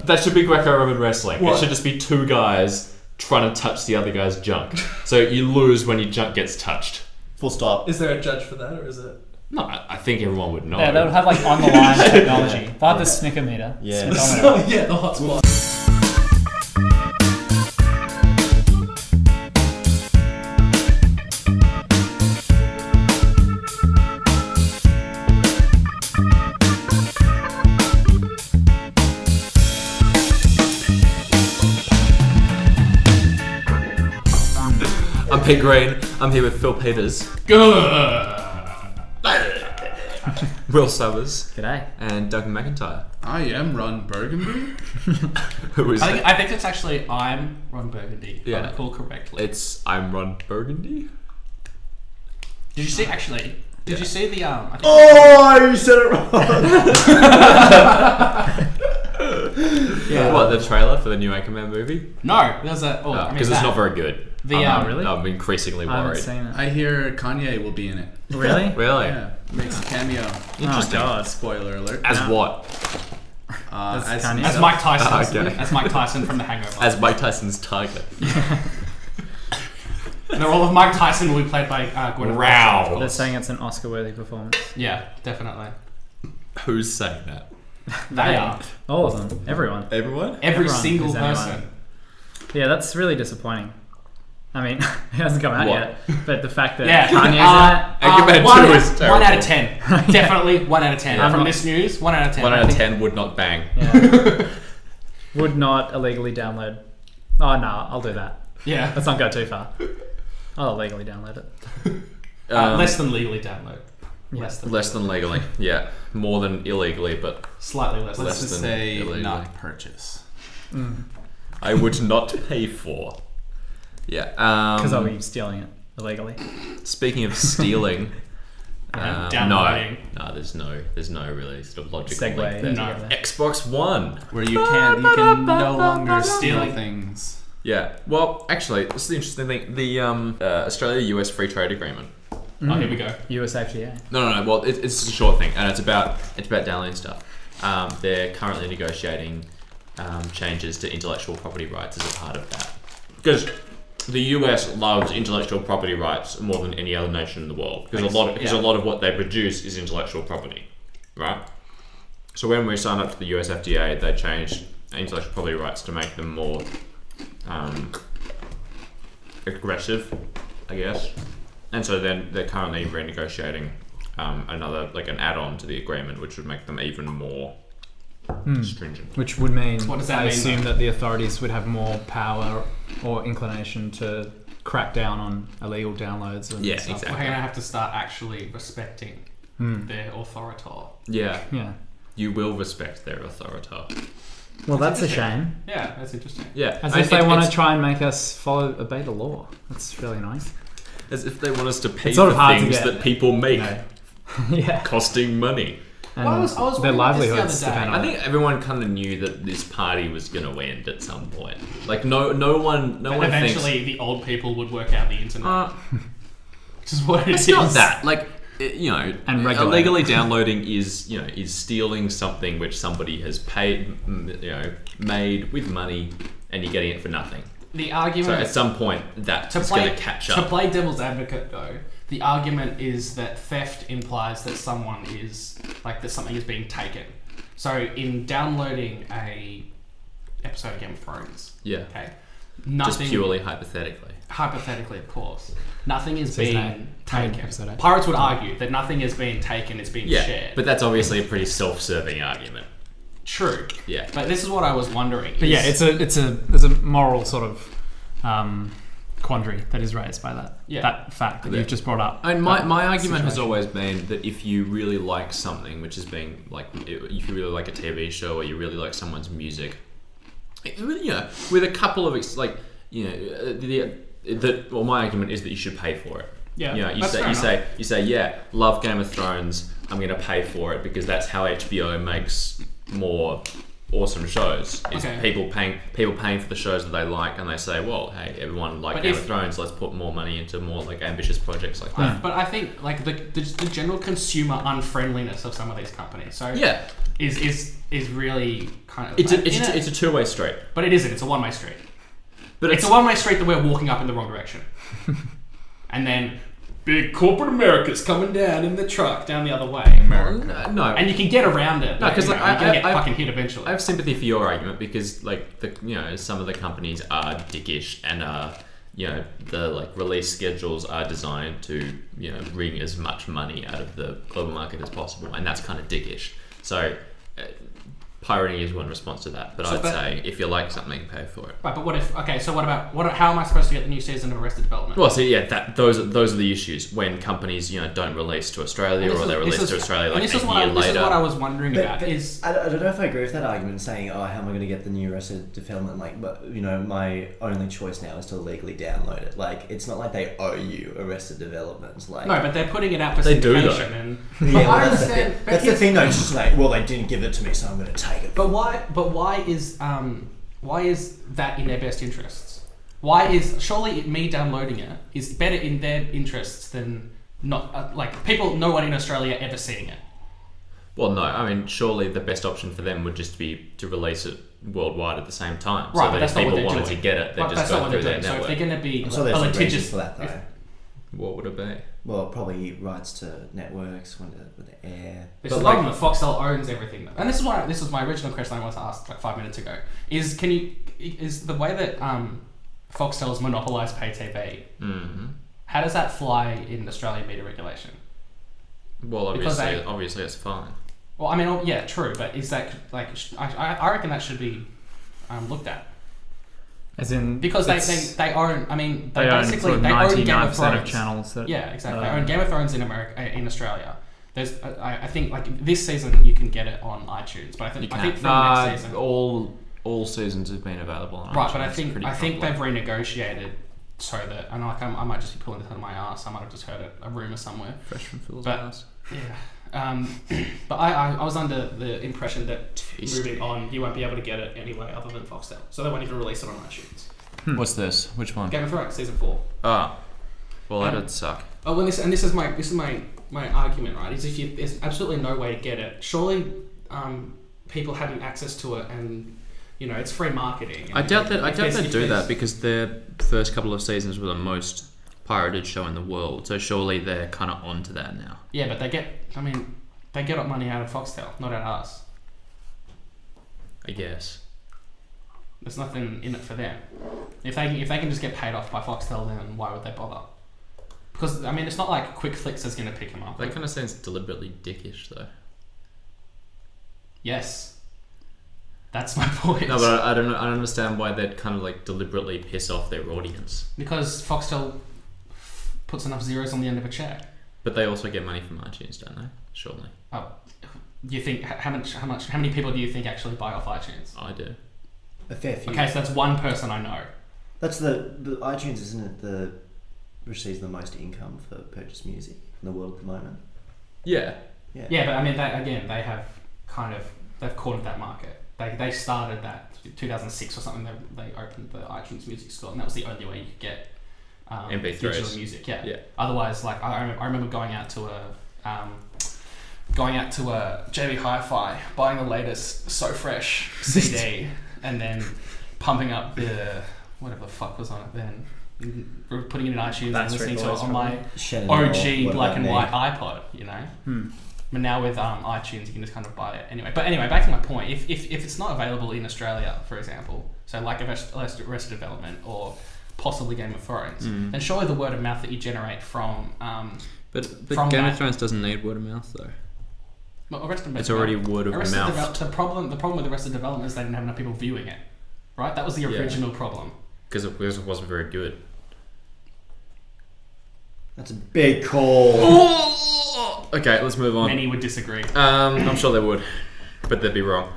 That should be Greco-Roman wrestling. What? It should just be two guys trying to touch the other guy's junk. So you lose when your junk gets touched. Full stop. Is there a judge for that, or is it? No, I think everyone would know. Yeah, they would have like on the line technology. They have the snicker meter. Yeah. Snickometer. Yeah, the hotspot. I'm Pete Green. I'm here with Phil Peters, Good. Will Summers, G'day. and Duncan McIntyre. I am Ron Burgundy. Who is I think it's actually I'm Ron Burgundy. If I Yeah. recall correctly. It's I'm Ron Burgundy. Did you see actually? Did you see the I think Oh, you said it wrong. yeah. What, the trailer for the new Anchorman movie? No, there's a. Oh, I Because mean it's that. not very good. The really? I'm increasingly I haven't worried. seen it. I hear Kanye will be in it. Really? Really? Yeah, makes a cameo. Interesting. Oh god. Spoiler alert. As what? As Kanye. As himself. Mike Tyson. Okay. As Mike Tyson from The Hangover. As Mike Tyson's tiger. And the role of Mike Tyson will be played by Gwyneth Wow. Paltrow, of They're course. saying it's an Oscar-worthy performance. Yeah, definitely. Who's saying that? They are. All of them. Everyone. Everyone? Every Everyone single is anyone. person. Yeah, that's really disappointing. I mean, it hasn't come out What? yet, but the fact that Yeah. Kanye's Anchorman 2 is terrible. 1 out of 10. Definitely 1 out of 10. Yeah. From this news, 1 out of 10. 1 out of 10 would not bang. in it, yeah, would not illegally download. Oh no, I'll do that. Yeah. Let's not go too far. I'll illegally download it. Less than legally download. Yeah. Less than legally. Yeah. More than illegally, but Slightly less. Less Let's just than say illegally. not purchase. I would not pay for. Yeah. Because I'll be stealing it illegally. Speaking of stealing, Downloading. no, there's no really sort of logical Segue link there. No. together. Xbox One. Where you can no longer steal Stealing. things. Yeah. Well, actually, this is the interesting thing. The Australia-US Free Trade Agreement. Oh, here we go. US FDA. No. Well, it's just a short thing, and it's about downloading stuff. They're currently negotiating changes to intellectual property rights as a part of that, because the US loves intellectual property rights more than any other nation in the world. Because a lot of what they produce is intellectual property, right? So when we signed up to the US FDA, they changed intellectual property rights to make them more aggressive, I guess. And so then they're currently renegotiating another, like an add-on to the agreement, which would make them even more stringent. Which would mean, What does that I mean, assume though? that the authorities would have more power or inclination to crack down on illegal downloads and Yeah, stuff. exactly. We're going to have to start actually respecting their authority. Yeah, Yeah. you will respect their authority. Well, that's a interesting. shame. Yeah, that's interesting. Yeah, As I if mean, they want to it's- try and make us obey the law. That's really annoying. As if they want us to pay It's sort for of hard to things get. that people make, No. Yeah. costing money. And Well, I was their wondering this livelihoods the other day. depend on I think everyone kind of knew that this party was going to end at some point. Like no one And thinks. eventually the old people would work out the internet. Which is what It's not that. Like, And regulate illegally downloading is stealing something which somebody has paid, made with money, and you're getting it for nothing. The So argument at some point, that's to going play to catch to up. play devil's advocate though, the argument is that theft implies that someone is that something is being taken. So in downloading a episode of Game of Thrones, Yeah, okay, just nothing purely hypothetically. hypothetically, of course, nothing is So it's being not an taken. episode, eh? Pirates would argue that nothing is being taken; it's being Yeah, shared. but that's obviously a pretty self-serving argument. True. Yeah. But this is what I was wondering. But yeah, there's a moral sort of quandary that is raised by that fact that you've just brought up. And my argument has situation. always been that if you really like something, which is being like, if you really like a TV show or you really like someone's music, with a couple of my argument is that you should pay for it. Yeah, you that's fair say, yeah, love Game of Thrones. I'm going to pay for it because that's how HBO makes more awesome shows. Is Okay. people paying for the shows that they like, and they say, well, hey, everyone liked But Game if- of Thrones, let's put more money into more like ambitious projects like that. But I think like the general consumer unfriendliness of some of these companies. So Yeah, is really kind of it's like, a two-way street. but it isn't. It's a one-way street. But It's a one-way street that we're walking up in the wrong direction, and then big corporate America's coming down in the truck down the other way. No, And you can get around it. No, 'cause, you like, know, you can get I- fucking hit eventually. I have sympathy for your argument because, like, some of the companies are dickish and the like release schedules are designed to wring as much money out of the global market as possible, and that's kind of dickish. So, pirating is one response to that. But I'd say if you like something, pay for it. Right, but what if? Okay, so what about how am I supposed to get the new season of Arrested Development? Well, so yeah, those are the issues when companies don't release to Australia or they release to Australia like a year later. This is what I was wondering about. But Is I don't know if I agree with that argument saying, oh, how am I going to get the new Arrested Development? Like, but my only choice now is to legally download it. Like, it's not like they owe you Arrested Development. Like, no, but they're putting it out for They do, syndication, though. and yeah, well, I that's the understand. thing. but That's the here's- thing, though. It's just like, well, they didn't give it to me, so I'm going to take it. But why? But why is that in their best interests? Why is surely me downloading it is better in their interests than not like people, no one in Australia ever seeing it. Well, no, I mean, surely the best option for them would just be to release it worldwide at the same time. Right, so but that that's if not what people they're wanted doing. to get it, they Right, just that's not go what through they're their doing. So if network. they're going to be I'm sure there's a some reasons litigious for that, though. What would it be? Well, probably rights to networks with the air. It's But the problem that Foxtel owns everything, and this was my original question I wanted to ask like 5 minutes ago. Is the way that Foxtel's monopolised pay TV? Mm-hmm. How does that fly in Australian media regulation? Well, Because obviously it's fine. Well, I mean, yeah, true, but is that like I reckon that should be looked at As in, because they own. I mean, they own basically sort of they own Game of 99% Thrones. of channels. That, Yeah, exactly. They own Game of Thrones in Australia. There's, I think, like this season you can get it on iTunes, but I think from next season, all seasons have been available on right? iTunes. But I It's think pretty they've popular. renegotiated so that, and like I might just be pulling this out of my ass. I might have just heard a rumor somewhere. Fresh from Phil's But- ass. Yeah. But I was under the impression that moving on, you won't be able to get it anyway other than Foxtel, so they won't even release it on iTunes. What's this? Which one? Game of Thrones season 4. Ah, well, that'd suck. Oh, well, this is my argument, right? Is if there's absolutely no way to get it, surely people having access to it and it's free marketing. I doubt that. I doubt If they'd do there's- that because their first couple of seasons were the most pirated show in the world. So surely they're kind of onto that now. Yeah, but they get money out of Foxtel, not out of us. I guess. There's nothing in it for them. If they can just get paid off by Foxtel, then why would they bother? Because I mean, it's not like Quick Flicks is going to pick them up. That kind of sounds deliberately dickish, though. Yes, that's my point. No, but I don't understand why they'd kind of like deliberately piss off their audience. Because Foxtel puts enough zeros on the end of a check. But they also get money from iTunes, don't they? Surely. Oh, you think how many people do you think actually buy off iTunes? I do. A fair few. Okay, so that's one person I know. That's the iTunes, isn't it? The receives the most income for purchased music in the world at the moment. Yeah. Yeah, but I mean, they've cornered that market. They started that 2006 or something. They opened the iTunes Music Store, and that was the only way you could get MP3s. digital music. Yeah. Yeah. Otherwise, like I remember going out to a JB Hi-Fi, buying the latest So Fresh CD, and then pumping up the whatever the fuck was on it then. Putting it in iTunes and listening to it on my OG black and white iPod, But now with iTunes, you can just kind of buy it anyway. But anyway, back to my point. If it's not available in Australia, for example, so like Arrested Development or possibly Game of Thrones, then surely the word of mouth that you generate from But from Game that- of Thrones doesn't need word of mouth, though. well, It's already word of mouth. The problem with Arrested Development is they didn't have enough people viewing it, right? That was the original problem. Because it wasn't very good. That's a big call. Okay, let's move on. Many would disagree. I'm sure they would, but they'd be wrong.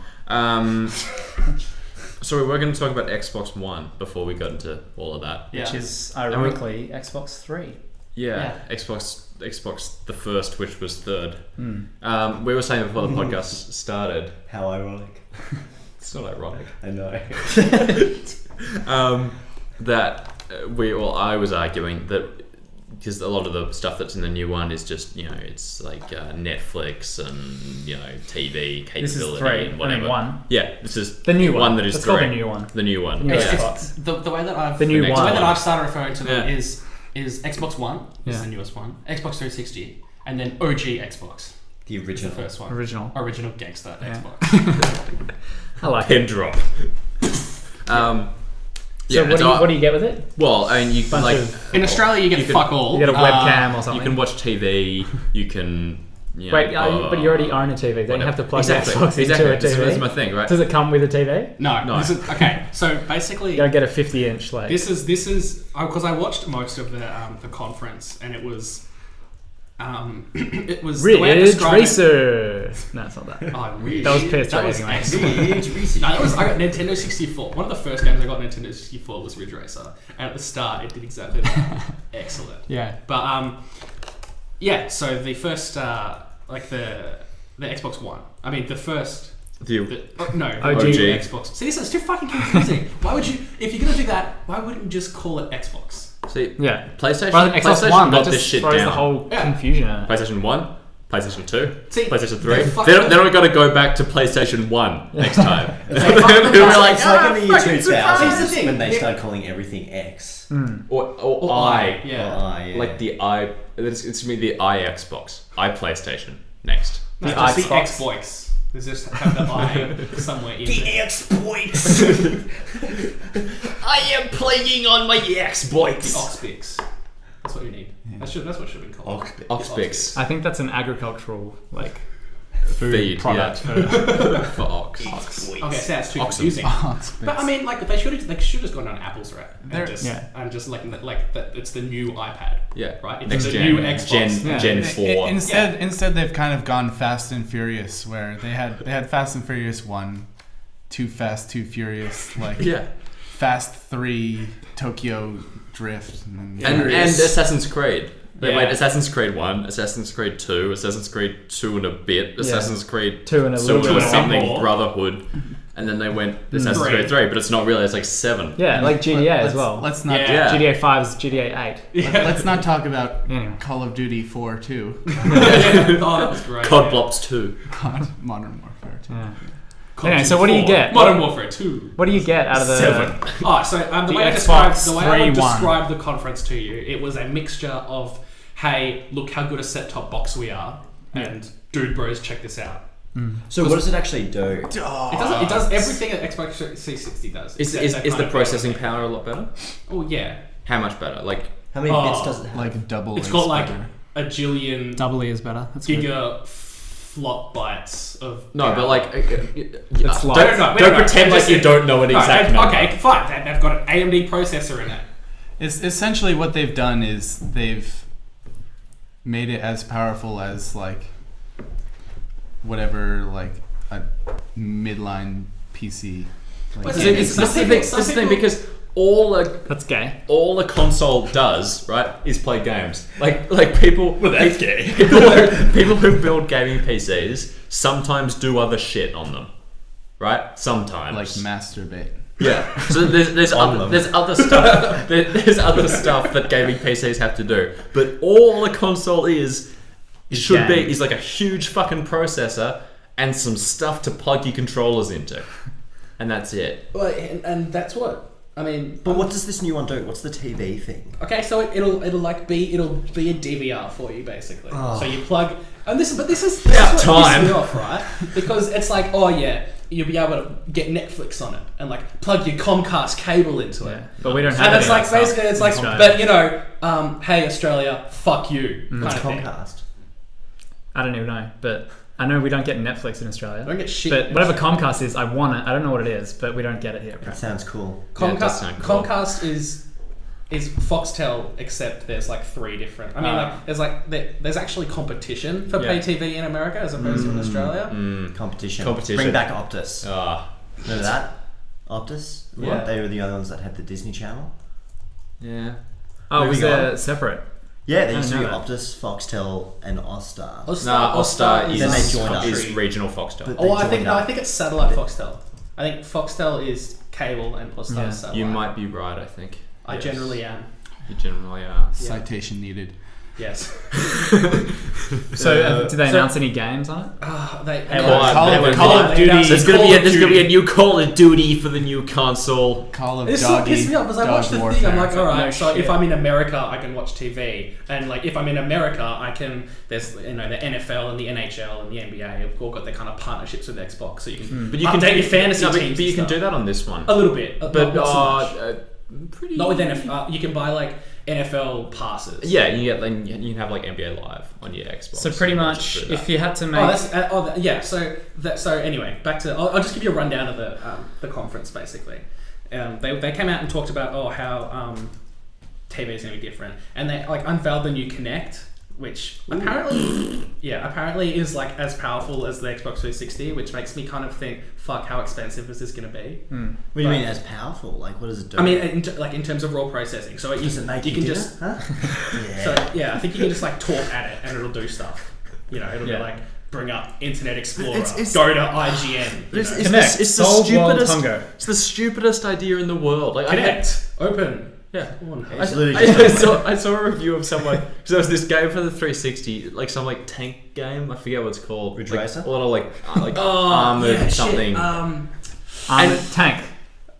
So we were going to talk about Xbox One before we got into all of that. Yeah. which is ironically Xbox 3. Yeah, Xbox the first, which was third. We were saying before the podcast started. How ironic. It's not ironic. I know. I was arguing that because a lot of the stuff that's in the new one is just, it's like Netflix and, TV capability This is 3, and whatever. I mean 1. Yeah, this is The new one that is Let's 3. call the new one. The new one. New Yeah. Xbox. The way that I've The new next one. way that one. I've started referring to them Yeah. is Xbox One is Yeah. the newest one, Xbox 360, and then OG Xbox, The is the original. first one, Original. gangster Yeah. Xbox. I like Pin it. drop. So what do you get with it? Well, I mean, you can Bunch like of- In Australia, you get fuck all. You get a webcam or something. You can watch TV. You can. Wait, but you already own a TV. Then you have to plug exactly. the Xbox into a TV. That's my thing, right? Does it come with a TV? No. No. This is, okay, so basically, You gotta get a 50-inch. Like this is because I watched most of the conference, and it was the way I RIIIIIIDGE describe it- RACER. No, it's not that. Oh, really? That was PS3 That was anyway. excellent. No, I got Nintendo 64. One of the first games I got on Nintendo 64 was Ridge Racer, and at the start it did exactly that. Excellent. Yeah. But yeah. So the first the Xbox One. I mean the first. The No, OG. the Xbox. See, this is too fucking confusing. Why would you, if you're gonna do that, why wouldn't you just call it Xbox? See, Yeah. PlayStation. Rather than Xbox PlayStation One, got that this just shit throws down. the whole Yeah. confusion in it. PlayStation 1, PlayStation 2, See, PlayStation 3. they're They fucking- don't got to go back to PlayStation 1 next time. It's like in the year fucking 2000s surprised. Here's the when they thing. started calling everything X. or I. Yeah. Or I, yeah. Like the I. It's me the I Xbox. I PlayStation. Next. No, The just the Xbox. Xbox. There's just have the I somewhere in there. X-Boys! I am playing on my Xbox. Oxbix. That's what you need. That's what should have been called. Oxbix. I think that's an agricultural food Feed, product. For ox. Okay, so that's too Oxen. confusing. Oxbix. But I mean, like they should have just gone down Apple's route They're- and just like that. It's the new iPad. Yeah. Right? It's Next the gen. new Xbox. Gen 4. Instead, they've kind of gone Fast and Furious, where they had Fast and Furious 1, Too Fast, Too Furious, Yeah. Fast 3, Tokyo Drift, and And Assassin's Creed. They Yeah. made Assassin's Creed 1, Assassin's Creed 2, Assassin's Creed 2 and a bit, Assassin's Creed 2 and a little bit more. something more. Brotherhood, and then they went Assassin's 3. Creed 3, but it's not really, it's like 7. Yeah, like GTA as well. Let's not Yeah. Yeah. GTA 5 is GTA 8. let's not talk about Anyway. Call of Duty 4 too. Oh, that was great. COD Blops 2. Modern Warfare 2. Yeah. Call Anyway, of so what do you Duty 4. get? Modern Warfare 2. What do you get out of the 7. Oh, so the way I Xbox would 3.1. describe the conference to you, it was a mixture of, hey, look how good a set-top box we are, and dude, bros, check this out. So what does it actually do? It does everything that Xbox 360 does. Is except the kind of processing everything. power a lot better? Oh yeah, How much better? Like, How many bits does it have? Like double. it's is got like better. a jillion Doubly is better. That's good. giga flop bytes of. no, power. but like, It's like- don't know. don't pretend like you don't know an exact number. Okay, fine. They've got an AMD processor in it. It's essentially what they've done is they've made it as powerful as like whatever like a midline PC. Like, Well, This is the thing because all That's gay. a console does, right, is play games. Like people. Well, that's gay. People who build gaming PCs sometimes do other shit on them, right? Sometimes. like masturbate. Yeah. So there's other stuff. There's other stuff that gaming PCs have to do, but all a console is like a huge fucking processor and some stuff to plug your controllers into, and that's it. Well, and that's what I mean. But what does this new one do? What's the TV thing? Okay, so it'll be a DVR for you basically. Oh. So you plug, and this is About what pissed time. me off, right? Because it's like, oh yeah, you'll be able to get Netflix on it and like plug your Comcast cable into it. Yeah. But we don't have And it's any like of that basically, stuff it's in like, Australia. but hey Australia, fuck you, kind What's of thing. Comcast? I don't even know, but I know we don't get Netflix in Australia. I don't get shit. But whatever Comcast is, I want it. I don't know what it is, but we don't get it here. That sounds cool. Yeah, it does sound cool. Comcast is Foxtel, except there's like 3 different. I mean, there's actually competition for pay TV in America as opposed to in Australia. Competition. Competition. Bring back Optus. Ah. Remember that? Optus? Yeah. They were the only ones that had the Disney Channel. Yeah. Oh, Moving was on. it separate? Yeah, they I used to be didn't know Optus, Foxtel, and Austar. Nah, Austar Then they joined up. is regional Foxtel. But- Oh, I joined think up. it's satellite Foxtel. I think Foxtel is cable and Austar is satellite. You might be right, I think. I generally am. You generally are. Citation needed. Yes. So, did they announce any games on it? Call of Duty. There's gonna be a new Call of Duty for the new console. Call of This Doggy. sort of pissed me off because I watched the Warfare. thing. I'm like, all right. No So shit. if I'm in America, I can watch TV, and like if I'm in America, I can. There's the NFL and the NHL and the NBA have all got their kind of partnerships with Xbox, so you can. But you update your fantasy no, but, teams. but you and can stuff. do that on this one. A little bit, But not so much. pretty. Not with NFL. You can buy like NFL passes. Yeah, you can have like NBA Live on your Xbox. So pretty much, if you had to make... So anyway, back to. I'll just give you a rundown of the conference basically. They came out and talked about how TV is going to be different, and they like unveiled the new Kinect, which apparently is like as powerful as the Xbox 360, which makes me kind of think, fuck, how expensive is this going to be? What do you mean as powerful? Like, what does it do? I mean, in terms of raw processing. So does it make you can dinner? just Huh? Yeah. so yeah, I think you can just like talk at it and it'll do stuff. You know, it'll be like bring up Internet Explorer, It's- go to IGN. It's Connect. it's the Solve world stupidest. hunger. It's the stupidest idea in the world. Like Connect, open. Yeah. Oh, no. It's literally just I saw a review of someone because there was this game for the 360, like some like tank game. I forget what it's called. Ridge like, Racer? a lot of like armored something. Tank.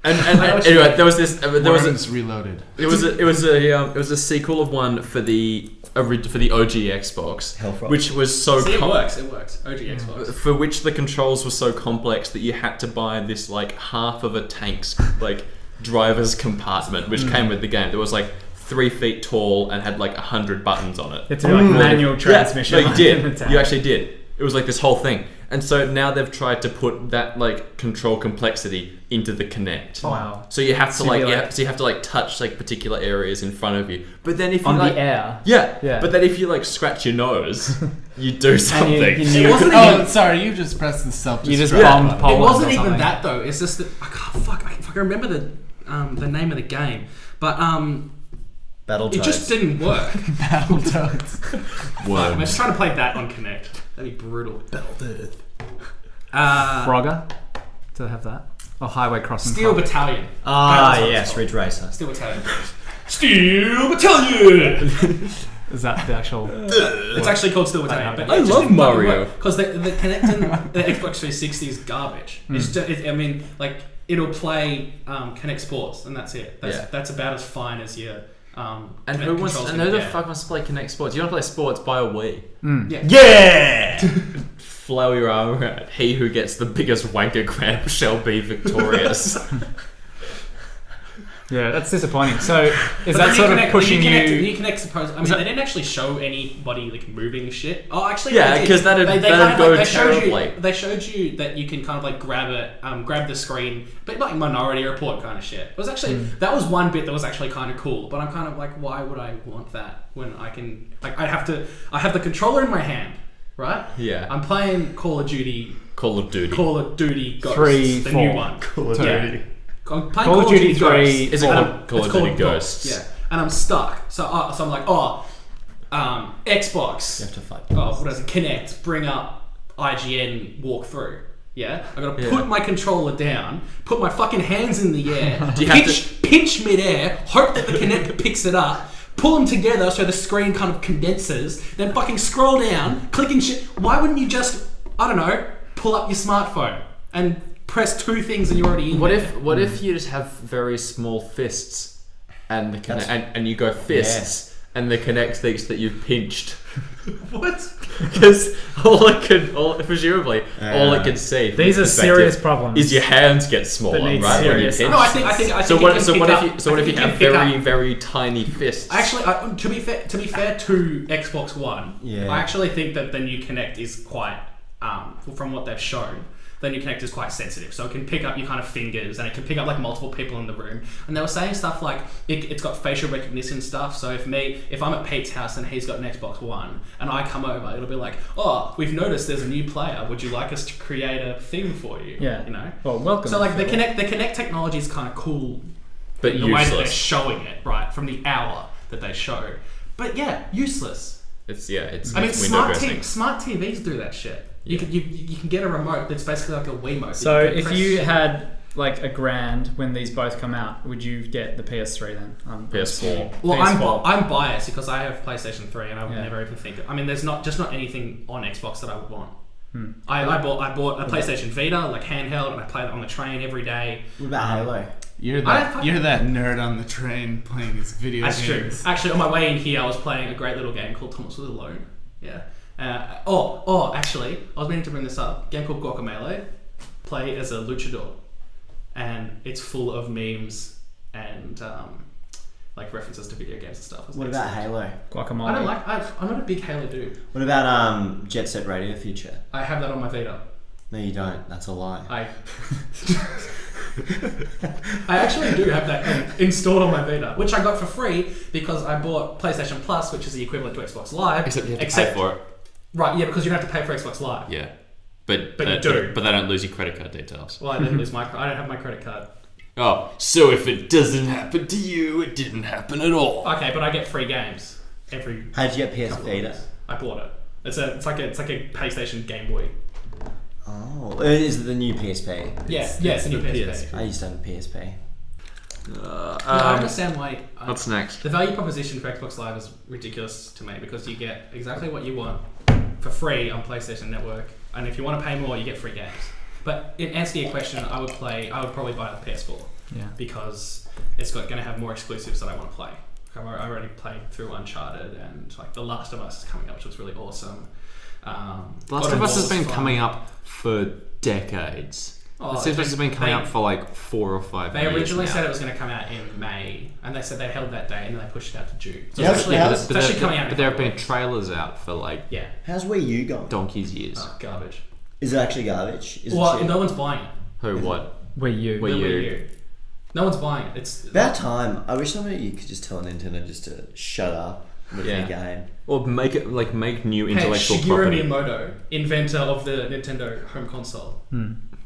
And anyway, there was this. There was Worms Reloaded. it was a sequel of one for the OG Xbox, Hellfront. which was so See, it works. OG Xbox. for which the controls were so complex that you had to buy this like half of a tank's like driver's compartment, which came with the game. That was like 3 feet tall and had like 100 buttons on it. It's like manual transmission. Yeah, no, you in the did. tank. You actually did. It was like this whole thing. And so now they've tried to put that like control complexity into the Kinect. Wow. So you have to So like, you you have to like touch like particular areas in front of you. But then if you On like, the air. yeah. But then if you like scratch your nose, you do something. It wasn't Oh, even. sorry, you just pressed the self-destruct You just button. bombed It Poland wasn't or even something. that though. It's just that I can't remember the name of the game, but Battletoads. it just didn't work. Battletoads. I'm just trying to play that on Kinect. That'd be brutal. Battletoads. Frogger. Do they have that? Or Highway Crossing. Steel Frog. Battalion. Ah, That was what yes, it's Ridge Racer. Steel Battalion. Steel Battalion. Is that the actual... It's actually called Steel Battalion. But I it just love didn't fucking Mario. work, because the Kinect and the Xbox 360 is garbage. It's just, I mean, like it'll play Kinect Sports and that's it. That's about as fine as your. And Kinect who wants? controls And gonna who the get. fuck wants to play Kinect Sports? You want to play sports? Buy a Wii. Yeah. Yeah! Flow your arm around. He who gets the biggest wanker grab shall be victorious. Yeah, that's disappointing. So, is But that the sort new of Kinect- pushing the new Kinect, you... the new Kinect supposed. I mean, that- they didn't actually show anybody like moving shit. Oh, actually, Yeah, they did. 'cause that'd- They that'd kind of, go they showed terribly. They showed you that you can kind of like grab it, grab the screen, but like Minority Report kind of shit. It was actually that was one bit that was actually kind of cool. But I'm kind of like, why would I want that when I can? Like, I have the controller in my hand, right? Yeah. I'm playing Call of Duty. Call of Duty. Call of Duty Ghosts, 3, the 4. new one. Call of Yeah. Duty. I'm playing Call of Duty 3 Ghosts. Is it And called I'm- Call it's of called Duty Ghosts? Yeah, and I'm stuck. So I'm like, Xbox. You have to fight. What is it? Kinect. Bring up IGN walkthrough. Yeah, I gotta Yeah. put my controller down, put my fucking hands in the air, Do you have pinch midair, hope that the Kinect picks it up, pull them together so the screen kind of condenses, then fucking scroll down, clicking shit. Why wouldn't you just, I don't know, pull up your smartphone and press 2 things and you're already in What there? if if you just have very small fists and the and you go fists and the Kinect thinks that you've pinched? What? Because presumably all it can see. from These are its serious perspective problems. Is your hands get smaller, That need right? When you serious pinch. No, I think So it what? can So pick what up- if you? So what I if you think it have can pick very up- very tiny fists? Actually, to be fair to Xbox One, Yeah. I actually think that the new Kinect is quite, from what they've shown, the new Kinect is quite sensitive. So it can pick up your kind of fingers, and it can pick up like multiple people in the room. And they were saying stuff like it's got facial recognition stuff. So if I'm at Pete's house and he's got an Xbox One, and I come over, it'll be like, oh, we've noticed there's a new player. Would you like us to create a thing for you? Yeah. You know. Well, welcome. So like the Kinect technology is kind of cool. But The way that they're useless. showing it, right, from the hour that they show. But yeah, useless. It's I mean, window dressing. smart TVs do that shit. You can get a remote that's basically like a Wiimote. So if you had like $1,000 when these both come out, would you get the PS3 then? PS4. Well, PS4. I'm biased because I have PlayStation 3 and I would never even think. I mean, there's not anything on Xbox that I would want. I bought a PlayStation Vita, like handheld, and I play it on the train every day. What about Halo? You're that nerd on the train playing these video games. That's true. Actually, on my way in here, I was playing a great little game called Thomas Was Alone. Yeah. Actually, I was meaning to bring this up. A game called Guacamelee. Play as a luchador. And it's full of memes and like references to video games and stuff. What about Halo? Guacamole. I'm not a big Halo dude. What about Jet Set Radio Future? I have that on my Vita. No, you don't. That's a lie. I actually do have that game installed on my Vita, which I got for free because I bought PlayStation Plus, which is the equivalent to Xbox Live. Except you have to pay for it. Right, yeah, because you don't have to pay for Xbox Live. Yeah. But you do. But they don't lose your credit card details. Well, I didn't lose I don't have my credit card. Oh, so if it doesn't happen to you, it didn't happen at all. Okay, but I get free games every. How did you get PS Vita? I bought it. It's like a PlayStation Game Boy. Oh, is it the new PSP? Yes, it's the new PSP. I used to have a PSP. I understand why. What's next? The value proposition for Xbox Live is ridiculous to me because you get exactly what you want for free on PlayStation Network, and if you want to pay more, you get free games. But in answer to your question, I would probably buy the PS4 because it's going to have more exclusives that I want to play. I already played through Uncharted and like The Last of Us is coming up, which was really awesome. The Last of Us has been coming up for decades. It seems like it's been coming out for like 4 or 5 years. They originally now. said it was going to come out in May, and they said they held that day, and then they pushed it out to June. So Yeah, it's actually coming out. But there have been trailers out for like How's Wii U going? donkey's years. Oh, garbage. Is it actually garbage? No one's buying it. Who? What? Wii U. Wii U. No one's buying it. It's About time. I wish you could just tell Nintendo just to shut up with their game. Or make new intellectual Shigeru property. Miyamoto, inventor of the Nintendo home console.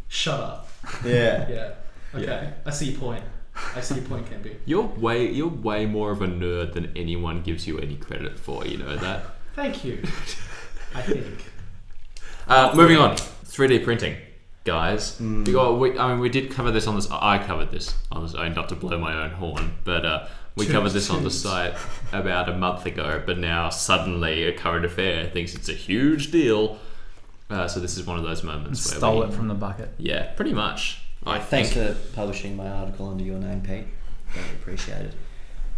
Shut up. Yeah. Yeah. Okay. I see your point, Kempy. You're way more of a nerd than anyone gives you any credit for. You know that. Thank you. I think. Moving on. 3D printing, guys. We did cover this on this. I covered this on this. Not to blow my own horn, but we covered this on the site about a month ago. But now suddenly a current affair thinks it's a huge deal. So this is one of those moments where Stole it from the bucket. Yeah, pretty much. I think. Thanks for publishing my article under your name, Pete. Very appreciated.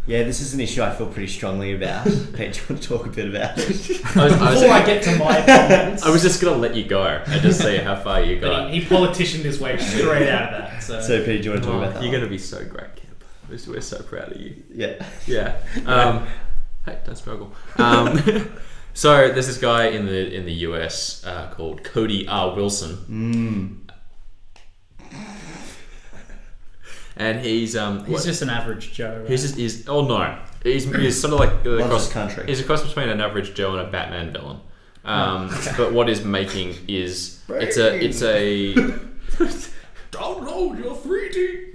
Yeah, this is an issue I feel pretty strongly about. Pete, do you want to talk a bit about it? Before I get to my comments, I was just gonna let you go and just see how far you got. but he politicianed his way straight out of that. So Pete, do you want to talk about that? You're gonna be so great, Kemp. We're so proud of you. Yeah. Yeah. Hey, don't struggle. So there's this guy in the US called Cody R. Wilson. And he's just an average Joe. Right? He's sort of like country. He's a cross between an average Joe and a Batman villain. But what he's making is it's a download your 3D.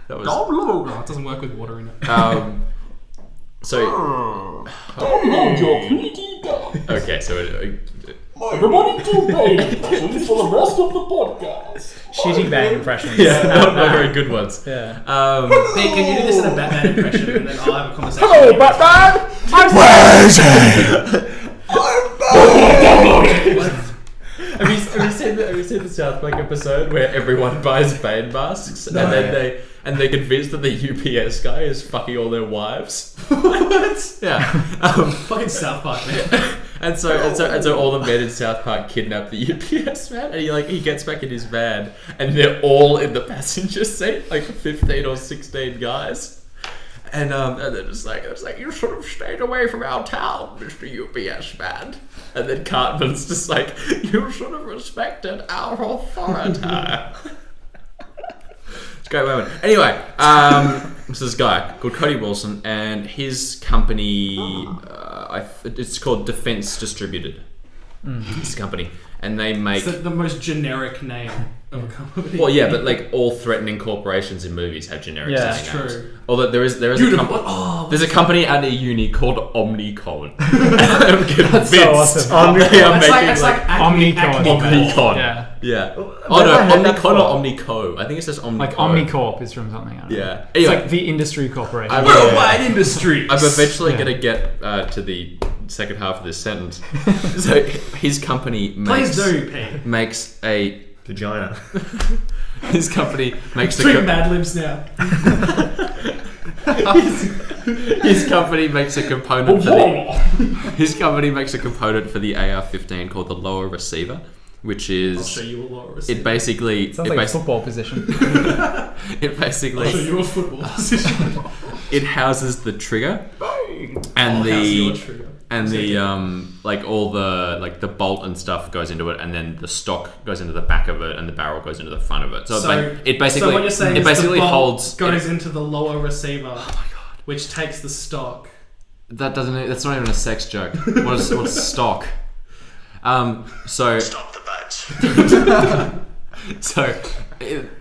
That was Download. Oh, it doesn't work with water in it. Download your 3D guide. Okay, so Everybody do bang impressions for the rest of the podcast. Shitty bang impressions. not very good ones. Yeah. Pete, can you do this in a Batman impression and then I'll have a conversation? Hello, Batman. Where is he? Have you seen the South Park episode where everyone buys Bane masks and then they're convinced that the UPS guy is fucking all their wives? What? Yeah. Fucking South Park, man. And so all the men in South Park kidnap the UPS man, and he gets back in his van, and they're all in the passenger seat, like 15 or 16 guys, and they're just like, you should have stayed away from our town, Mr. UPS man. And then Cartman's just like, you should have respected our authority. It's a great moment. Anyway, this is this guy called Cody Wilson, and his company, it's called Defense Distributed. His company, and they make. It's the most generic name of a company. Well, yeah, but like all threatening corporations in movies have generic that's sounding names. true. Although there is there's a company at a uni called Omnicon. I'm convinced so awesome. they are making It's like Omnicon. Omnicon. Yeah. Yeah. But Oh no, I've heard that Omnicon or before. Omnico. I think it says Omnico. Like Omnicorp is from something. I don't know. Yeah. It's Anyway, like the industry corporation. I'm- Worldwide industries. I'm eventually Yeah. going to get to the second half of this sentence. So his company Please do, Pete. makes a Vagina. his company makes Doing a Mad Libs now. his company makes a component for the his company makes a component for the AR-15 called the lower receiver, which I'll show is you a lower receiver. it basically Sounds like a football position. it I'll show basically you a football position. it houses the trigger and I'll house the your trigger. and the like all the like the bolt and stuff goes into it, and then the stock goes into the back of it, and the barrel goes into the front of it. So, it basically so what you're saying it is basically the bolt holds goes into the lower receiver, which takes the stock. That's not even a sex joke. What's stock? So Stop the badge. so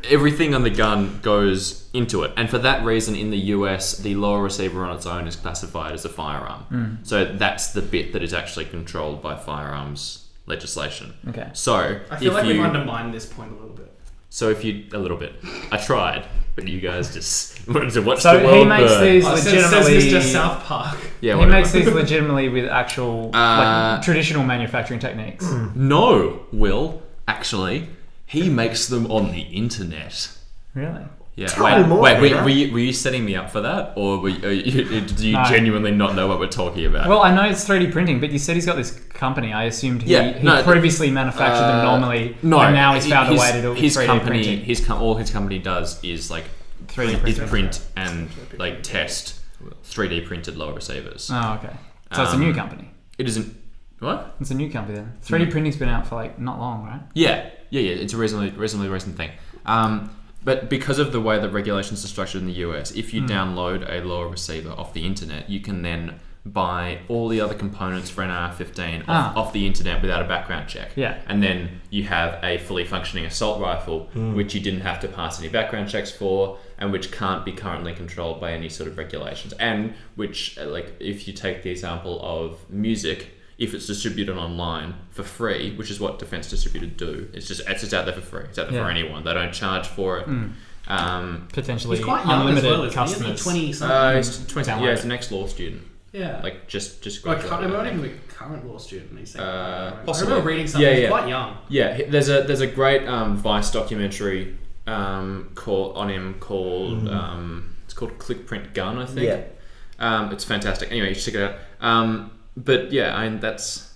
everything on the gun goes into it, and for that reason, in the US, the lower receiver on its own is classified as a firearm. So that's the bit that is actually controlled by firearms legislation. Okay. So I feel if like you, we've undermined this point a little bit. so if you a little bit, I tried, but you guys just wanted to watch So the world he makes burn. these Oh, legitimately. says Mr. South Park. Yeah, He whatever. makes these legitimately with actual like, traditional manufacturing techniques. No, Will, actually, he makes them on the internet. Really? Yeah. Tell me more, were Peter. you setting me up for that, or do you No. genuinely not know what we're talking about? Well, I know it's 3D printing, but you said he's got this company. I assumed he no, previously manufactured them normally, no, and now he's found a way to do it with his 3D company. printing. All his company does is like 3D is printing. print and like test 3D printed lower receivers. Oh, okay. So it's a new company. It isn't what? It's a new company then. 3D printing's been out for like not long, right? Yeah. It's a reasonably recent thing. But because of the way that regulations are structured in the US, if you download a lower receiver off the internet, you can then buy all the other components for an AR-15 off the internet without a background check. Yeah. And then you have a fully functioning assault rifle, which you didn't have to pass any background checks for, and which can't be currently controlled by any sort of regulations. And which, like, if you take the example of music, if it's distributed online for free, which is what defense distributors do, it's just out there for free. It's out there for anyone. They don't charge for it. Potentially He's quite young unlimited as well, isn't he? customers. 20 something. He's 20. Download Yeah, he's it. an ex-law student. Yeah. Like just Like, graduated. I'm I not think. even a current law student. He's saying, I Possibly. remember reading something. Yeah, He's yeah. quite young. Yeah, there's a great Vice documentary called it's called Click Print Gun, I think. Yeah. It's fantastic. Anyway, you should check it out. But yeah, I mean that's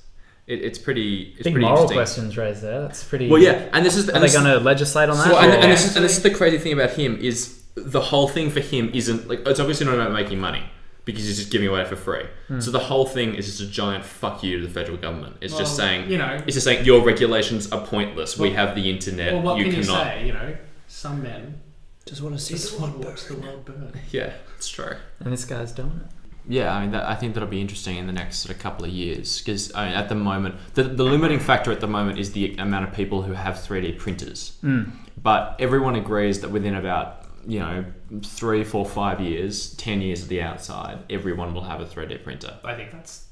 it's pretty Big pretty moral interesting. questions raised there. That's pretty. Well, yeah, and this is Are they going to legislate on that? So, and, or- and this is the crazy thing about him is the whole thing for him isn't like it's obviously not about making money because he's just giving away for free. So the whole thing is just a giant fuck you to the federal government. It's just saying it's just saying your regulations are pointless. We have the internet. Well, what you can cannot. you say? Some men Just want to see just the want world to watch the world burn. Yeah, it's true. And this guy's doing it. Yeah, I mean, I think that'll be interesting in the next sort of couple of years because I mean, at the moment, the limiting factor at the moment is the amount of people who have 3D printers. But everyone agrees that within about 3, 4, 5 years, 10 years at the outside, everyone will have a 3D printer. I think that's...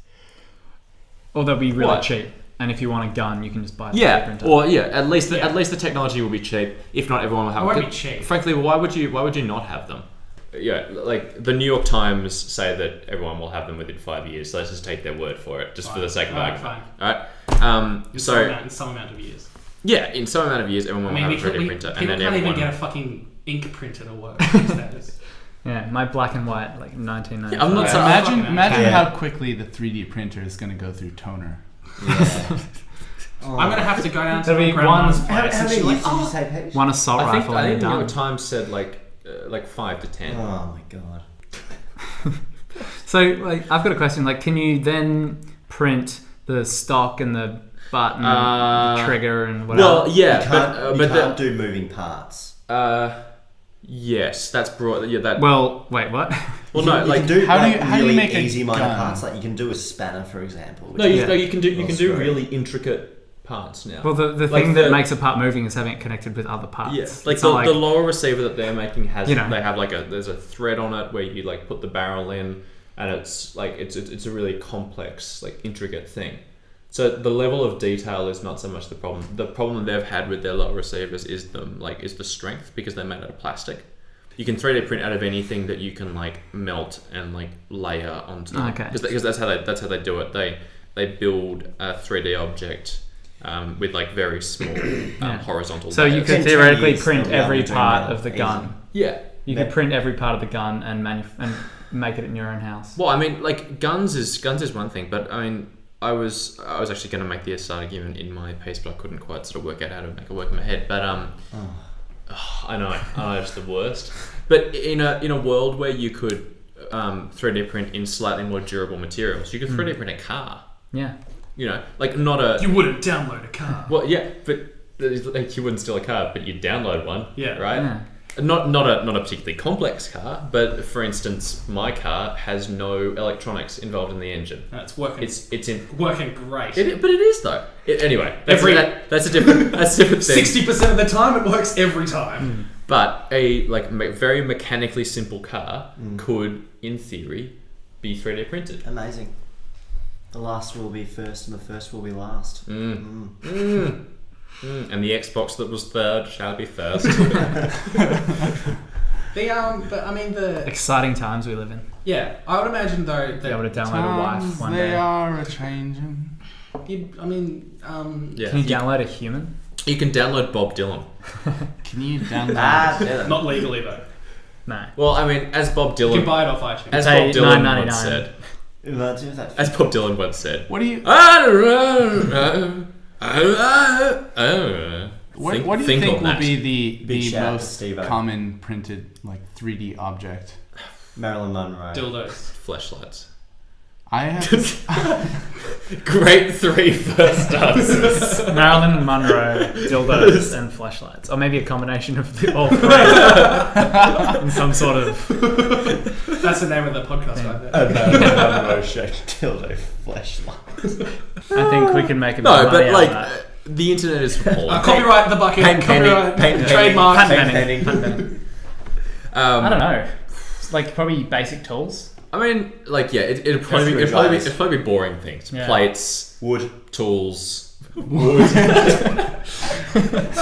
Or they'll be really What? cheap. And if you want a gun, you can just buy a 3D Yeah, printer. or at least the technology will be cheap. If not, everyone will have. It won't be cheap. Frankly, why would you not have them? Yeah, like the New York Times say that everyone will have them within 5 years. So let's just take their word for it, just for the sake of Alright, argument. fine. All right. In So some amount of years. yeah, in some amount of years, everyone will have a 3D printer, people and then can't even everyone. get a fucking ink printer to work these days. Yeah, my black and white, like 1995. Yeah, I'm not Yeah. Imagine Yeah. how quickly the 3D printer is going to go through toner. Yeah. I'm gonna have to go down to There'll my be grandma's one- How place. and many she's years like, did you say, Paige? One assault I think rifle I and think you're New done. York Times said like 5 to 10. Oh my god. So, like, I've got a question. Like, can you then print the stock and the button, the trigger, and whatever? Well, yeah, You but can't do moving parts. yes, that's broad. Yeah, that. Well, wait, what? Well, You no, can like do how do like, you- how do you really make a easy minor gun? parts. Like you can do a spanner, for example. Which no, you, is no, you can do well you can do screwed. really intricate parts now. Well, the Like thing the- that makes a part moving is having it connected with other parts. Yeah, like It's the, not the lower receiver that they're making has, You know. they have like there's a thread on it where you like put the barrel in, and it's like it's a really complex, like intricate thing. So the level of detail is not so much the problem. The problem they've had with their lower receivers is the strength, because they're made out of plastic. You can 3D print out of anything that you can like melt and like layer onto. Okay. Because that's how they do it. They build a 3D object with like very small horizontal. So you layers. could In 10 theoretically years, print they'll be every able to do part that of the easy. gun. Yeah. You could print every part of the gun and make it in your own house. Well, I mean, like guns is one thing, but I mean, I was actually going to make the aside argument in my piece, but I couldn't quite sort of work out how to make it work in my head. But I know it's the worst. But in a world where you could 3D print in slightly more durable materials, you could 3D print a car. Yeah. You know, like not a. You wouldn't download a car. Well, yeah, but like you wouldn't steal a car, but you'd download one. Yeah. Right. Yeah. Not a particularly complex car, but for instance, my car has no electronics involved in the engine. It's working. It's in. working great. But it is though. Anyway, that's Every- that's a different thing. 60% of the time, it works every time. But a very mechanically simple car could, in theory, be 3D printed. Amazing. The last will be first, and the first will be last. And the Xbox that was third shall be first. But I mean Exciting times we live in. yeah, I would imagine though Be able to that download a wife Times one they day. are a changing. Yeah. Can you download a human? You can download Bob Dylan. Can you download? not legally though. No. Well, I mean, as Bob You can Dylan, buy it off iTunes. as Pay Bob Dylan $9.99. once said, Imagine if that. as Bob Dylan once said, What do you? I don't know. What do you think think on will that. be Big the shout out to most Steve-O. common printed like 3D object? Marilyn Monroe. Dildos. Fleshlights. I have. Great 3 first answers. Marilyn Monroe, dildos, and flashlights. Or maybe a combination of all three. In some sort of... That's the name of the podcast right there. A Marilyn Monroe shaped dildo flashlight. I think we can make a bit No, of money but out like of that. the internet is for porn. Copyright the bucket. Copyright trademark. Patent Painting. pending. I don't know. It's like probably basic tools. I mean, like, yeah, it'd probably be boring things. Yeah. Plates, Wood. tools. I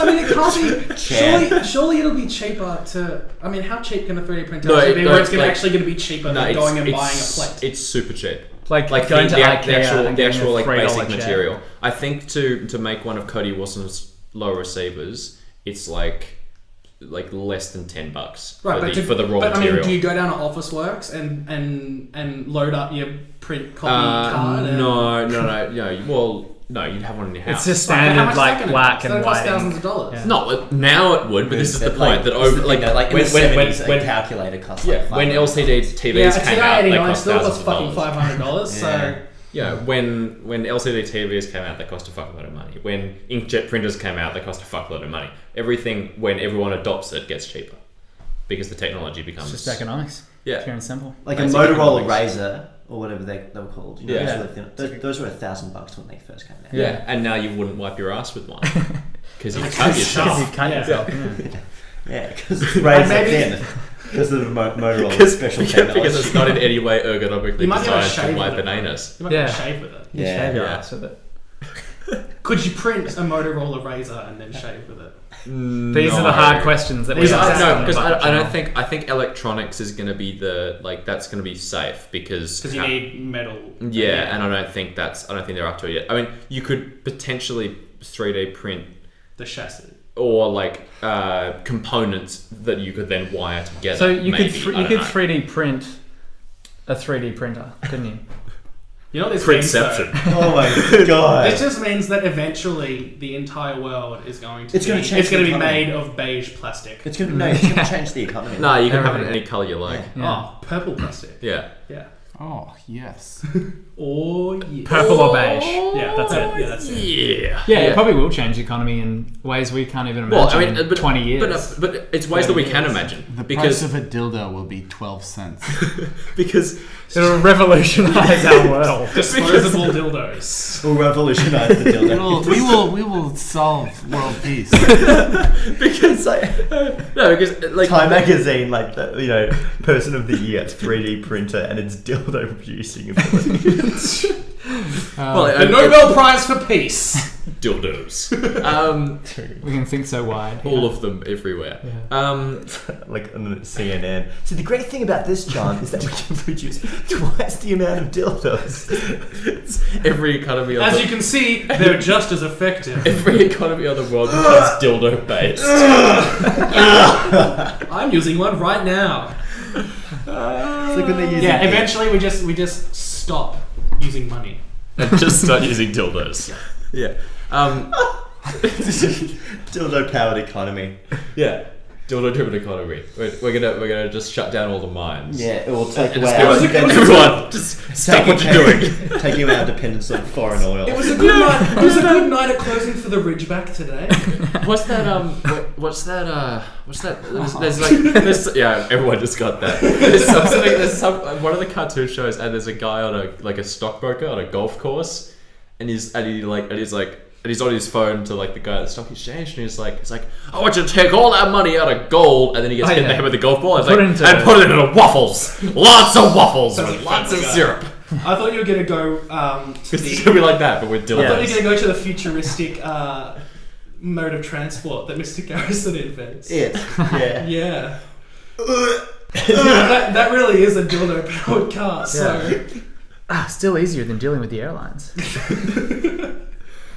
mean, it can't be. Surely it'll be cheaper to. I mean, how cheap can a 3D printer actually be? Where it's actually going to be cheaper than going and buying a plate. It's super cheap. Like Like going the to actual IKEA and getting a like $3 basic chair. material. I think to make one of Cody Wilson's low receivers, it's like less than $10 for the raw but material. I mean, do you go down to Officeworks and load up your print copy card? And No. Well, no, you'd have one in your house. It's just Right, but how standard much is that like gonna black cost? and That'll cost white. thousands of dollars. Yeah. No, now it would, but this is the point that it's over the thing though, like in when the 70s, when a calculator cost yeah, like when $500. LCD TVs Yeah, a came out, they TI-89 cost still costs thousands of fucking dollars. $500. So Yeah, when LCD TVs came out, they cost a fuckload of money. When inkjet printers came out, they cost a fuckload of money. Everything, when everyone adopts it, gets cheaper because the technology becomes It's just economics. Yeah. Pure and simple. Like Basic a Motorola economics. RACER or whatever they were called. You know, Yeah. those were $1,000 when they first came out. Yeah, and now you wouldn't wipe your ass with one because you Because cut it's yourself. sharp. You cut Yeah. yourself. Yeah. Yeah, because it's razor maybe- thin. Because of the Motorola Because special technology. it's not in any way ergonomically You might be able to designed to shave wipe with it. bananas. you might Yeah. shave with it. You Yeah. shave your Yeah. ass with it. Could you print a Motorola RAZR and then shave with it? These are the hard questions that we These are- ask. No, on the because Bucket I don't Channel. think electronics is going to be that's going to be safe because Because you need metal. yeah, and I don't think they're up to it yet. I mean, you could potentially 3D print the chassis. or like components that you could then wire together. So you maybe. could I don't know. 3D print a 3D printer, couldn't you? You know what this means, though? Printception. Oh my god. This just means that eventually the entire world is going to It's gonna change the be economy. made of beige plastic. It's gonna change the economy. No, you can have it in Everything. any color you like. Yeah. Oh, purple plastic. Yeah. Yeah. Oh yes. or yes. Purple or beige. Yeah, that's it. Yeah, that's it. Yeah. Yeah, it probably will change the economy in ways we can't even Well, imagine I mean, in 20 years. But it's ways that we can imagine. The because price of a dildo will be 12 cents. because It'll revolutionize our world. Disposable dildos. We'll revolutionize the dildo. We will solve world peace. Because like Time Magazine, like the person of the year, 3D printer, and it's dildo producing ability. The Nobel Prize for Peace. dildos. We can think so wide. All of them everywhere. Like on CNN. So the great thing about this, John, is that we can produce twice the amount of dildos. It's every economy of As you can see, they're just as effective. every economy of the world becomes dildo based. I'm using one right now. It's like when they're using Yeah, eventually we just stop using money. And just start using dildos. Yeah. dildo powered economy. Yeah. Dildo driven economy. We're gonna just shut down all the mines. Yeah, it will take And away just our be like, everyone, just stop what you're doing. Taking away our dependence on foreign oil. It was a good night. It was a good night at closing for the Ridgeback today. What's that? There's yeah, everyone just got that. There's one of the cartoon shows, and there's a guy on a stockbroker on a golf course, and he's on his phone to like the guy at the stock exchange, and he's like, I want you to take all that money out of gold, and then he gets hit in the head with a golf ball, and, and put it into waffles, lots of waffles, with lots of syrup. I thought you were gonna go It's gonna be like that, but with dildos. I thought you were gonna go to the futuristic mode of transport that Mr. Garrison invents. Yeah. Yeah. that really is a dildo powered car. So Still easier than dealing with the airlines.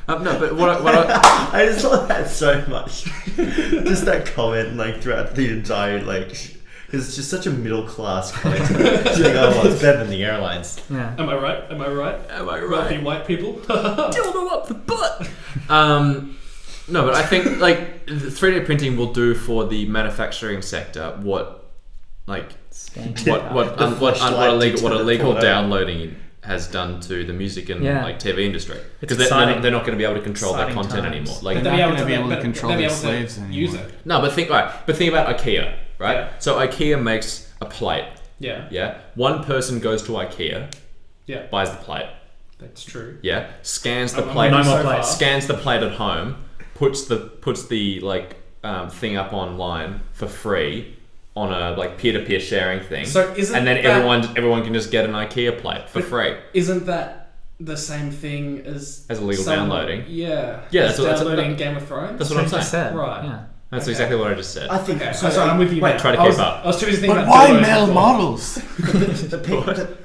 No, but what I just love that so much. Just that comment, like throughout the entire, like, because it's just such a middle class comment. She's like, oh, well, it's better than the airlines. Yeah. Am I right? Wealthy white people. dildo up the butt. No, but I think like 3D printing will do for the manufacturing sector what illegal downloading has done to the music and like TV industry, because they're not going to be able to control that content anymore. Like They're not going to be able to control their slaves anymore. Use it. No, but think about IKEA, right? Yeah. So IKEA makes a plate. Yeah. Yeah. One person goes to IKEA. Yeah. Buys the plate. That's true. Yeah. Scans the I'm plate. no more plates. Scans the plate at home. Puts the like thing up online for free on a like peer-to-peer sharing thing. So and then everyone can just get an IKEA plate for free. Isn't that the same thing as illegal downloading? Yeah. Yeah, as downloading Game of Thrones. That's what I'm saying. Said. Right. Yeah. That's exactly what I just said. I think. Okay. So I'm with you. Wait, now. try to keep up. I was too busy thinking But about why dildos male before. models?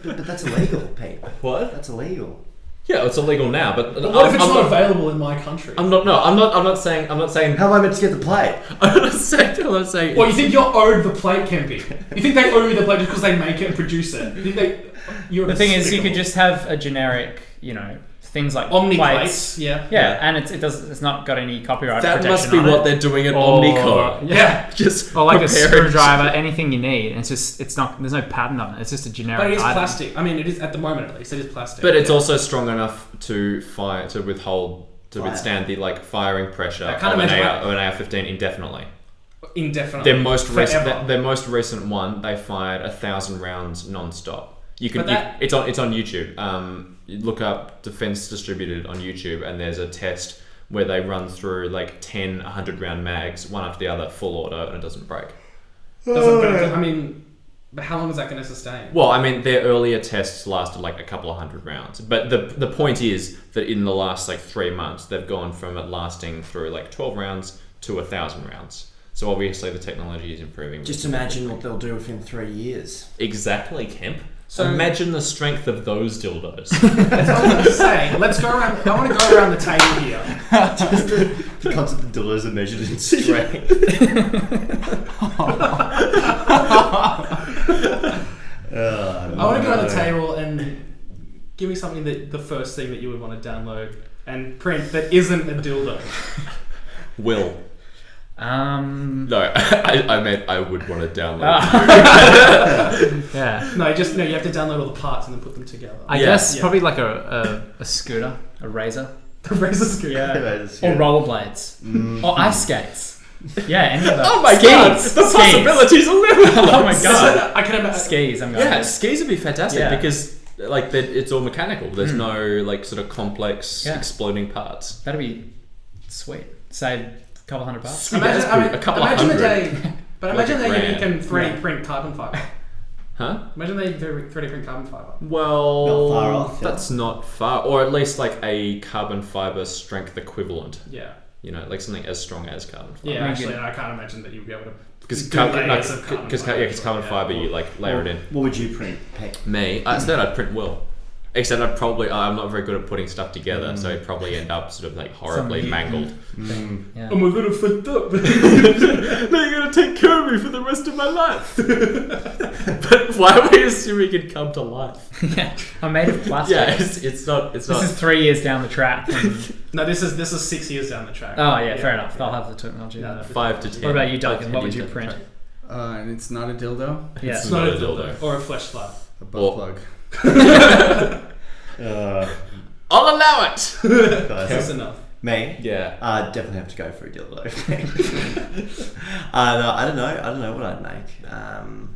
But that's illegal, Pete. What? That's illegal. Yeah, it's illegal now, but But what if it's not available in my country? I'm not saying. How am I meant to get the plate? I'm not saying. Well, you think you're owed the plate, Kempy? You think they owe you the plate just because they make it and produce it? You think you're The thing is, you despicable. could just have a generic, things like Omni plates. plates. Yeah. Yeah, and it's not got any copyright That protection must be on what it. they're doing at Or- Omnico. Yeah. Just Or like a preparing screwdriver, anything you need. And it's not. There's no patent on it. It's just a generic. But it is item. plastic. I mean, it is at the moment at least. It is plastic. But it's also strong enough to Fire. withstand the like firing pressure I of can't an imagine AR-15 indefinitely. indefinitely. Their most Forever. recent one, they fired 1,000 rounds non-stop. It's on YouTube. You look up Defense Distributed on YouTube, and there's a test where they run through like 10 100 round mags, one after the other, full auto, and it doesn't break. But how long is that going to sustain? Well, I mean, their earlier tests lasted like a couple of 100 rounds. But the point is that in the last like 3 months, they've gone from it lasting through like 12 rounds to 1,000 rounds. So obviously the technology is improving. Just imagine what they'll do within 3 years. Exactly, Kemp. So imagine the strength of those dildos. That's what I'm saying. Let's go around. I want to go around the table here. Just the concept of dildos are measured in strength. I want to go around the table and give me something that the first thing that you would want to download and print that isn't a dildo. Will. No, I meant I would want to download. Yeah. No, you have to download all the parts and then put them together. I guess probably like a scooter, a razor. The RACER scooter. Yeah. That's Or good. rollerblades. Or ice skates. Yeah, any of those. Oh my Skis. god, the Skis. possibilities are limitless. Oh my god. I can imagine. Skis, I'm going. Yeah, skis would be fantastic Yeah. because like it's all mechanical. There's no like sort of complex exploding parts. That'd be sweet. Save a couple $100. Sweet as poo. A couple imagine of the hundred. day, but Like imagine a that you grand. can 3D print carbon fiber. Huh? Imagine that you can 3D print carbon fiber. Well, Not far off, yeah. that's not far, or at least like a carbon fiber strength equivalent. Yeah. You know, like something as strong as carbon fiber. Yeah, actually, I can't imagine that you'd be able to. Because do layers of carbon fiber. carbon fiber, you like layer it in. What would you print, Peck? Me, instead I'd print Will. Except I'd probably, I'm not very good at putting stuff together, so I'd probably end up sort of like horribly Some mangled. Yeah. I'm a little fucked up. Now you're gonna take care of me for the rest of my life. But why are we assuming it come to life? Yeah. I'm made of plastic. Yeah, it's not. This is 3 years down the track. No, this is 6 years down the track. Oh yeah, fair enough. They'll have the technology. Yeah, then. that'd be 5 to 10. What about you, Duncan? 5 to What 10 would you years print? down the track. And it's not a dildo, Yeah. It's not a dildo or a fleshlight. a butt Or- plug. I'll allow it. Guys, That's enough. me? Yeah. Definitely have to go for a dildo. No, I don't know what I'd make.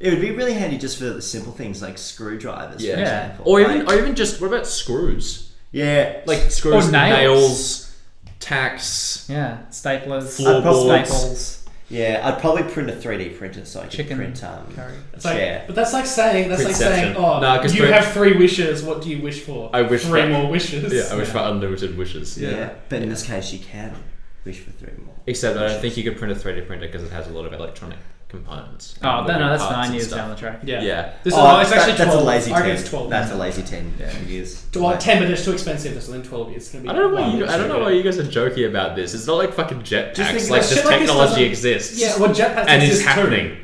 It would be really handy just for the simple things like screwdrivers, Yeah. for example. Or Like- even just what about screws? yeah, Like screws, Or nails. nails, tacks. Yeah. Staplers. Floorboards. Staples. yeah. I'd probably print a 3D printer so I could Chicken print curry. It's like, chair. but that's like saying Printception. oh, Nah, 'cause you three- have 3 wishes. What do you wish for? I wish 3 for- more wishes. Yeah, I wish for unlimited wishes. Yeah, but in this case, you can wish for 3 more. Except I don't think you could print a 3D printer because it has a lot of electronic components. Oh, and no, moving that's parts 9 and years stuff. down the track. Yeah. Yeah. This Oh, is actually 12. that's a lazy I reckon 10. it's 12. That's a lazy 10 years. Well, 10, but it's too expensive. So in 12 years, it's gonna be. I don't know why one you. or I don't two know why years. you guys are joking about this. It's not like fucking jetpacks. think Like that this shit like this technology doesn't- exists. Yeah, well, jetpacks and it's exist too. happening.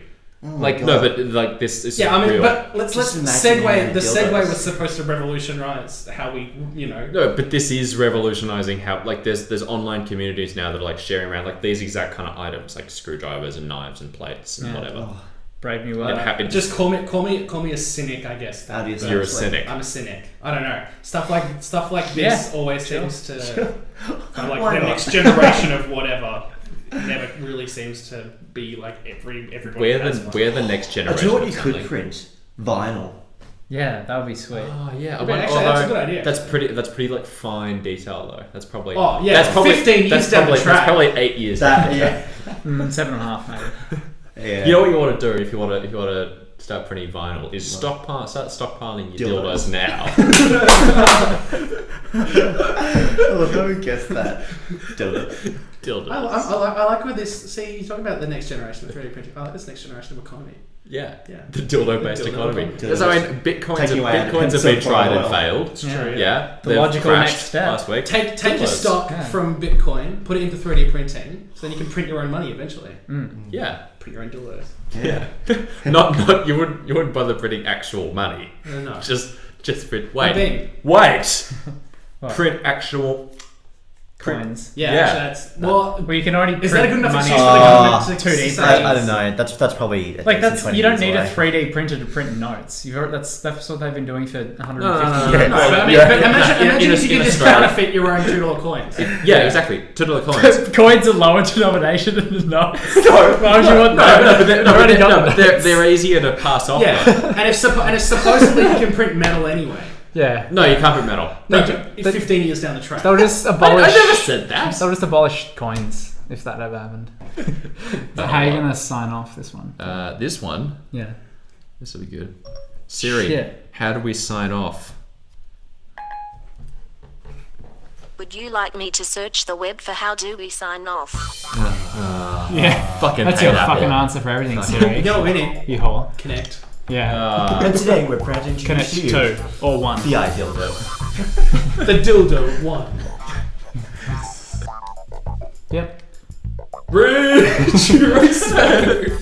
Like no, but like this is Yeah, I mean, real. but let's Just imagine segue. having The dildos. segue was supposed to revolutionize how we, No, but this is revolutionizing how like there's online communities now that are like sharing around like these exact kind of items like screwdrivers and knives and plates and Yeah. whatever. Brave new It world. happened. Just call me a cynic, I guess. How do you say You're a it? cynic. I'm a cynic. I don't know. Stuff like this Yeah, always sure. seems to kind of like Why the not? next generation of whatever never really seems to be like everybody. We're the next Do generation. you know what you of could something. print? Vinyl. Yeah, that would be sweet. Oh yeah, But actually, that's a good idea. That's pretty like fine detail though. That's probably. Oh, yeah, That's probably 15 years that's down the probably, track. That's probably 8 years. That down. yeah. 7.5 maybe. Yeah. You know what you want to do if you want to start printing vinyl is start stockpiling your dildos Dildos. now. Oh, who gets that? Dildo. Dildos. I like where this. See, you're talking about the next generation of 3D printing. I like this next generation of economy. Yeah. Yeah. The dildo-based The dildo economy. economy. Because I mean, bitcoins Taking away have independence been of tried and oil. failed. It's Yeah. true. Yeah. The They've logical crashed next step. last week. Take your Dildos. stock Yeah. from Bitcoin, put it into 3D printing, so then you can print your own money eventually. Yeah. Print your own dildos. Yeah. not you wouldn't bother printing actual money. No. Just print. I Wait. mean, Wait. What? Print actual. Coins. yeah. Yeah. Actually, that's Well, you can already Is that a good print enough money. excuse for the government to 2D say? I don't know. That's probably a Like decent that's 20 you don't years need away. a 3D printer to print notes. That's what they've been doing for 150 No. years. No, but I mean, Yeah. but imagine if you in could just Australia. counterfeit your own $2 coins. Yeah, exactly. $2 coins. Coins are lower denomination than the notes. Why would you want that? No, but I've already got that. they're easier to pass off. Yeah, though. and if supposedly you can print metal anyway. Yeah. No, you can't print metal. Like 15 years down the track. They'll just I abolish. never said that. They'll just abolish coins if that ever happened. So how are you gonna sign off this one? This one. Yeah. This will be good. Siri, Shit. how do we sign off? Would you like me to search the web for how do we sign off? Yeah. Fucking That's hate your Apple. fucking answer for everything, Siri. You know what we need? You whore. Connect. Yeah. And today we're proud to Connect introduce you 2 or 1. the iDildo. The dildo one. Yep. RIIIIIDGE, RACER.